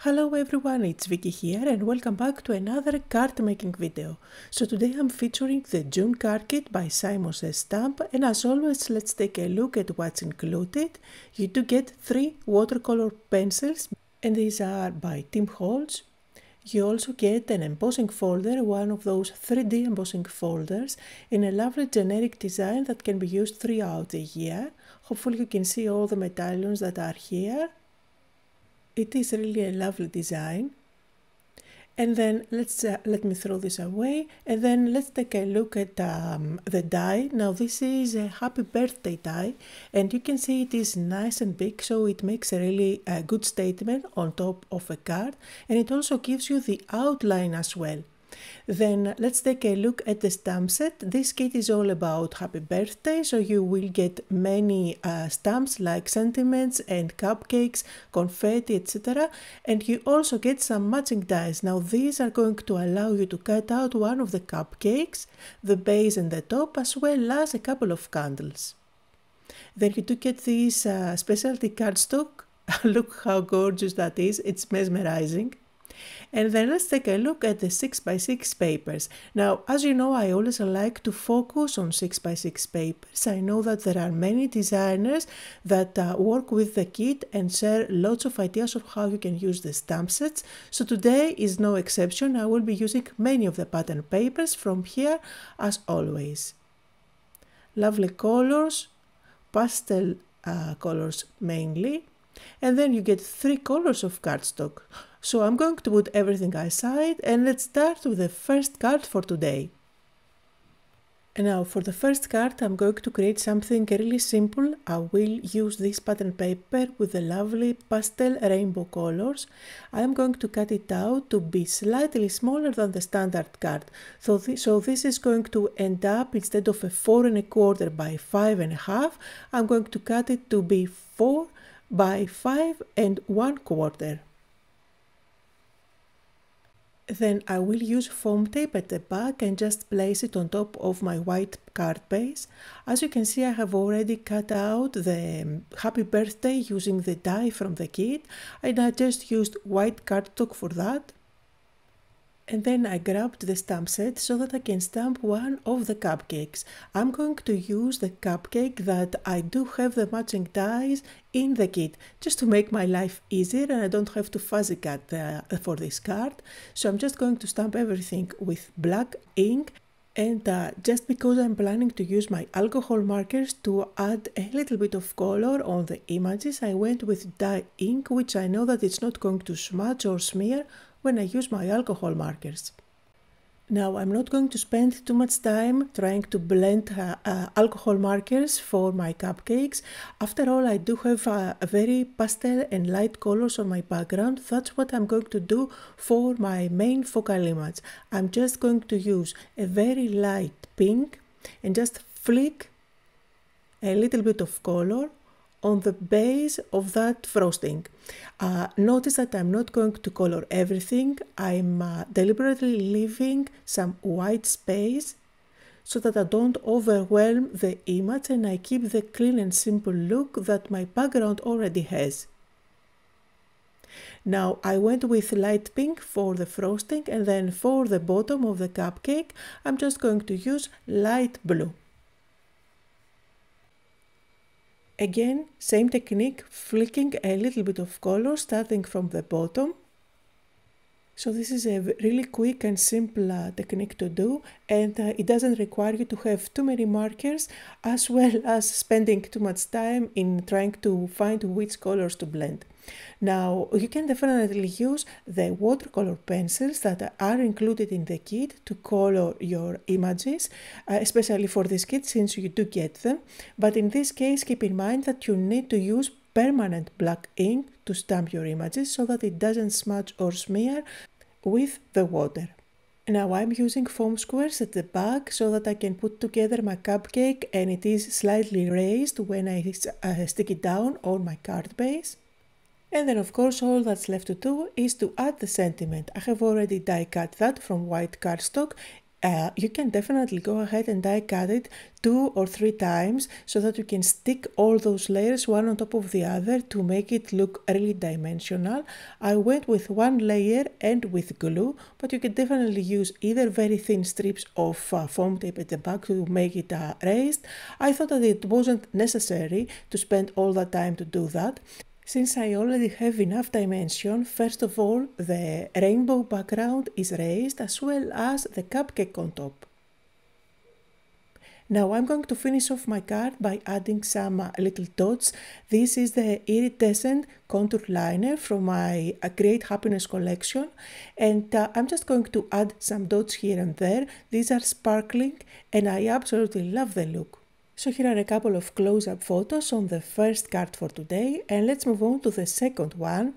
Hello everyone, it's Vicky here and welcome back to another card making video. So today I'm featuring the June card kit by Simon Says Stamp, and as always let's take a look at what's included. You do get 3 watercolor pencils and these are by Tim Holtz. You also get an embossing folder, one of those 3D embossing folders in a lovely generic design that can be used throughout the year. Hopefully you can see all the medallions that are here. It is really a lovely design. And then let me throw this away and then let's take a look at the die. Now this is a happy birthday die and you can see it is nice and big, so it makes a really good statement on top of a card, and it also gives you the outline as well. Then let's take a look at the stamp set. This kit is all about happy birthday, so you will get many stamps like sentiments and cupcakes, confetti, etc. And you also get some matching dies. Now these are going to allow you to cut out one of the cupcakes, the base and the top, as well as a couple of candles. Then you do get this specialty cardstock. Look how gorgeous that is, it's mesmerizing. And then let's take a look at the 6x6 papers. Now, as you know, I always like to focus on 6x6 papers. I know that there are many designers that work with the kit and share lots of ideas of how you can use the stamp sets. So today is no exception. I will be using many of the pattern papers from here as always. Lovely colors, pastel colors mainly. And then you get 3 colors of cardstock. So I'm going to put everything aside and let's start with the first card for today. And now for the first card I'm going to create something really simple. I will use this pattern paper with the lovely pastel rainbow colors. I'm going to cut it out to be slightly smaller than the standard card. So this is going to end up, instead of a 4 1/4 by 5 1/2, I'm going to cut it to be 4 by 5 1/4. Then I will use foam tape at the back and just place it on top of my white card base. As you can see, I have already cut out the happy birthday using the die from the kit, and I just used white cardstock for that. And then I grabbed the stamp set so that I can stamp one of the cupcakes. I'm going to use the cupcake that I do have the matching dies in the kit, just to make my life easier and I don't have to fuzzy cut for this card. So I'm just going to stamp everything with black ink. And just because I'm planning to use my alcohol markers to add a little bit of color on the images, I went with dye ink, which I know that it's not going to smudge or smear when I use my alcohol markers. Now I'm not going to spend too much time trying to blend alcohol markers for my cupcakes. After all, I do have very pastel and light colors on my background. That's what I'm going to do for my main focal image. I'm just going to use a very light pink and just flick a little bit of color on the base of that frosting. Notice that I'm not going to color everything. I'm deliberately leaving some white space so that I don't overwhelm the image and I keep the clean and simple look that my background already has. Now I went with light pink for the frosting, and then for the bottom of the cupcake I'm just going to use light blue. Again, same technique, flicking a little bit of color starting from the bottom. So this is a really quick and simple technique to do, and it doesn't require you to have too many markers, as well as spending too much time in trying to find which colors to blend. Now you can definitely use the watercolor pencils that are included in the kit to color your images, especially for this kit since you do get them. But in this case, keep in mind that you need to use permanent black ink to stamp your images so that it doesn't smudge or smear with the water. Now I'm using foam squares at the back so that I can put together my cupcake and it is slightly raised when I stick it down on my card base. And then of course all that's left to do is to add the sentiment. I have already die cut that from white cardstock you can definitely go ahead and die cut it 2 or 3 times so that you can stick all those layers one on top of the other to make it look really dimensional. I went with one layer and with glue, but you can definitely use either very thin strips of foam tape at the back to make it raised. I thought that it wasn't necessary to spend all that time to do that, since I already have enough dimension. First of all, the rainbow background is raised as well as the cupcake on top. Now I'm going to finish off my card by adding some little dots. This is the Iridescent contour liner from my Create Happiness collection, and I'm just going to add some dots here and there. These are sparkling and I absolutely love the look. So here are a couple of close-up photos on the first card for today, and let's move on to the second one.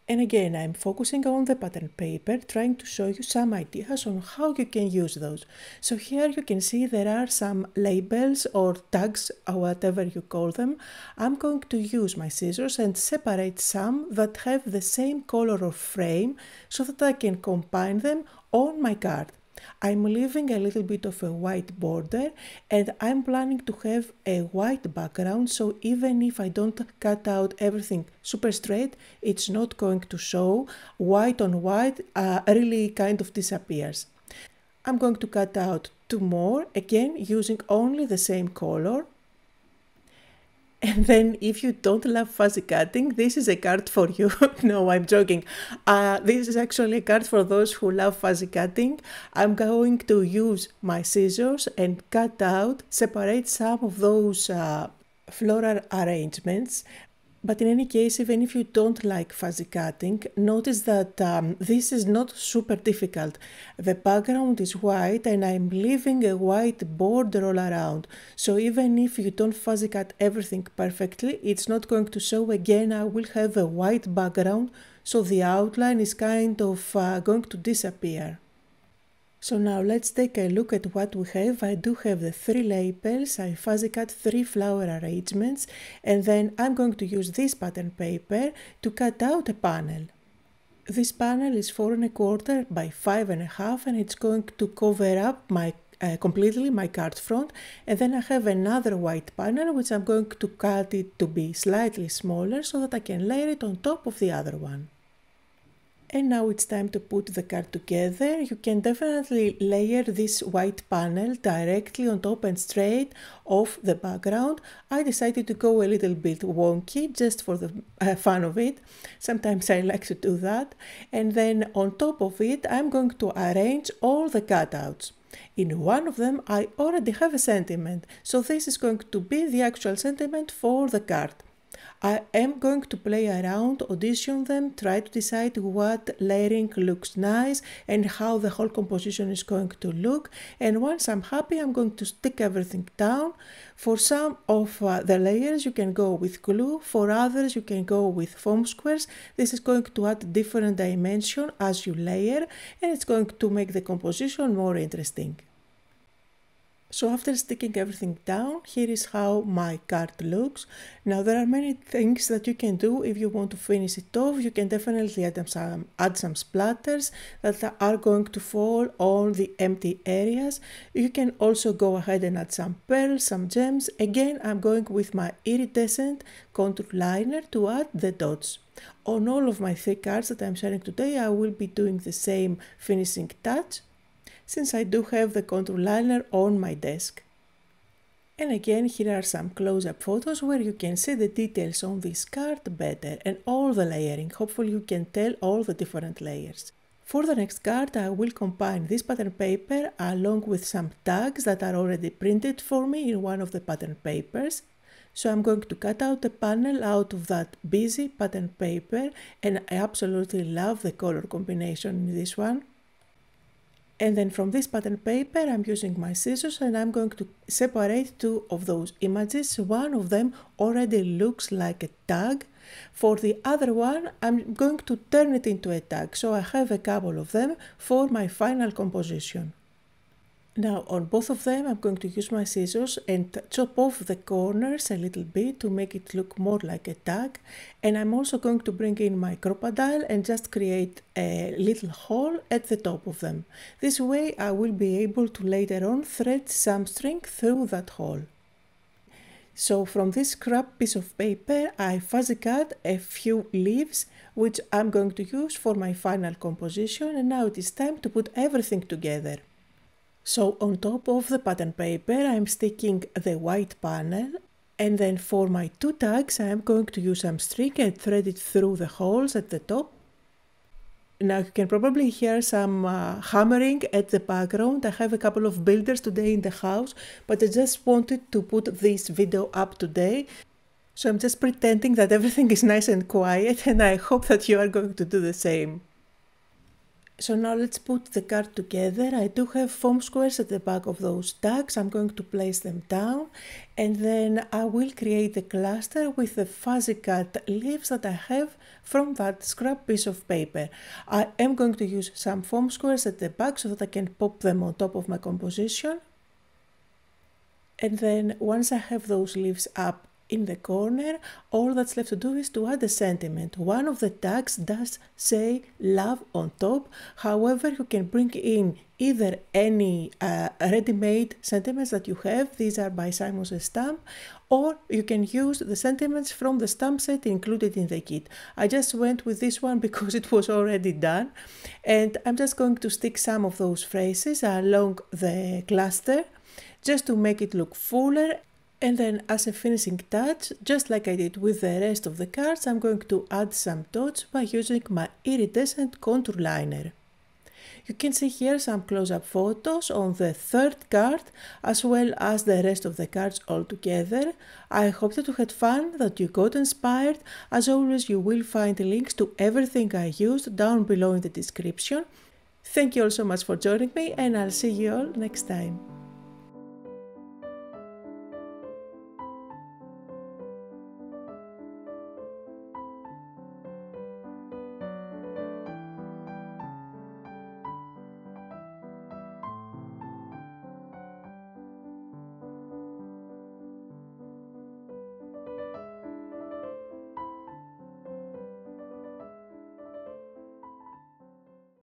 And again, I'm focusing on the pattern paper, trying to show you some ideas on how you can use those. So here you can see there are some labels or tags, or whatever you call them. I'm going to use my scissors and separate some that have the same color or frame so that I can combine them on my card. I'm leaving a little bit of a white border, and I'm planning to have a white background, so even if I don't cut out everything super straight, it's not going to show. White on white really kind of disappears. I'm going to cut out 2 more, again using only the same color. And then if you don't love fuzzy cutting, this is a card for you. No, I'm joking. This is actually a card for those who love fuzzy cutting. I'm going to use my scissors and cut out, separate some of those floral arrangements. But in any case, even if you don't like fuzzy cutting, notice that this is not super difficult. The background is white and I'm leaving a white border all around. So even if you don't fuzzy cut everything perfectly, it's not going to show. Again, I will have a white background, so the outline is kind of going to disappear. So now let's take a look at what we have. I do have the 3 labels, I fuzzy cut 3 flower arrangements, and then I'm going to use this pattern paper to cut out a panel. This panel is 4 1/4 by 5 1/2, and it's going to cover up my completely my card front, and then I have another white panel which I'm going to cut it to be slightly smaller so that I can layer it on top of the other one. And now it's time to put the card together. You can definitely layer this white panel directly on top and straight off the background. I decided to go a little bit wonky just for the fun of it. Sometimes I like to do that. And then on top of it, I'm going to arrange all the cutouts. In one of them, I already have a sentiment. So this is going to be the actual sentiment for the card. I am going to play around, audition them, try to decide what layering looks nice and how the whole composition is going to look. And once I'm happy, I'm going to stick everything down. For some of the layers, you can go with glue. For others, you can go with foam squares. This is going to add different dimension as you layer, and it's going to make the composition more interesting. So after sticking everything down, here is how my card looks. Now there are many things that you can do if you want to finish it off. You can definitely add some splatters that are going to fall on the empty areas. You can also go ahead and add some pearls, some gems. Again, I'm going with my Iridescent contour liner to add the dots. On all of my 3 cards that I'm sharing today, I will be doing the same finishing touch, since I do have the contour liner on my desk. And again, here are some close-up photos where you can see the details on this card better and all the layering. Hopefully you can tell all the different layers. For the next card, I will combine this pattern paper along with some tags that are already printed for me in one of the pattern papers. So I'm going to cut out a panel out of that busy pattern paper, and I absolutely love the color combination in this one. And then from this pattern paper, I'm using my scissors and I'm going to separate 2 of those images. One of them already looks like a tag. For the other one, I'm going to turn it into a tag. So I have a couple of them for my final composition. Now on both of them I'm going to use my scissors and chop off the corners a little bit to make it look more like a tag, and I'm also going to bring in my crocodile and just create a little hole at the top of them. This way I will be able to later on thread some string through that hole. So from this scrap piece of paper I fuzzy cut a few leaves which I'm going to use for my final composition, and now it is time to put everything together. So on top of the pattern paper I'm sticking the white panel, and then for my two tags I am going to use some string and thread it through the holes at the top. Now you can probably hear some hammering at the background. I have a couple of builders today in the house, but I just wanted to put this video up today. So I'm just pretending that everything is nice and quiet, and I hope that you are going to do the same. So now let's put the card together. I do have foam squares at the back of those tags. I'm going to place them down, and then I will create the cluster with the fuzzy cut leaves that I have from that scrap piece of paper. I am going to use some foam squares at the back so that I can pop them on top of my composition. And then once I have those leaves up in the corner, all that's left to do is to add a sentiment. One of the tags does say love on top. However, you can bring in either any ready-made sentiments that you have. These are by SSS Stamp, or you can use the sentiments from the stamp set included in the kit. I just went with this one because it was already done, and I'm just going to stick some of those phrases along the cluster just to make it look fuller. And then as a finishing touch, just like I did with the rest of the cards, I'm going to add some dots by using my Iridescent contour liner. You can see here some close-up photos on the third card as well as the rest of the cards all together. I hope that you had fun, that you got inspired. As always, you will find links to everything I used down below in the description. Thank you all so much for joining me, and I'll see you all next time.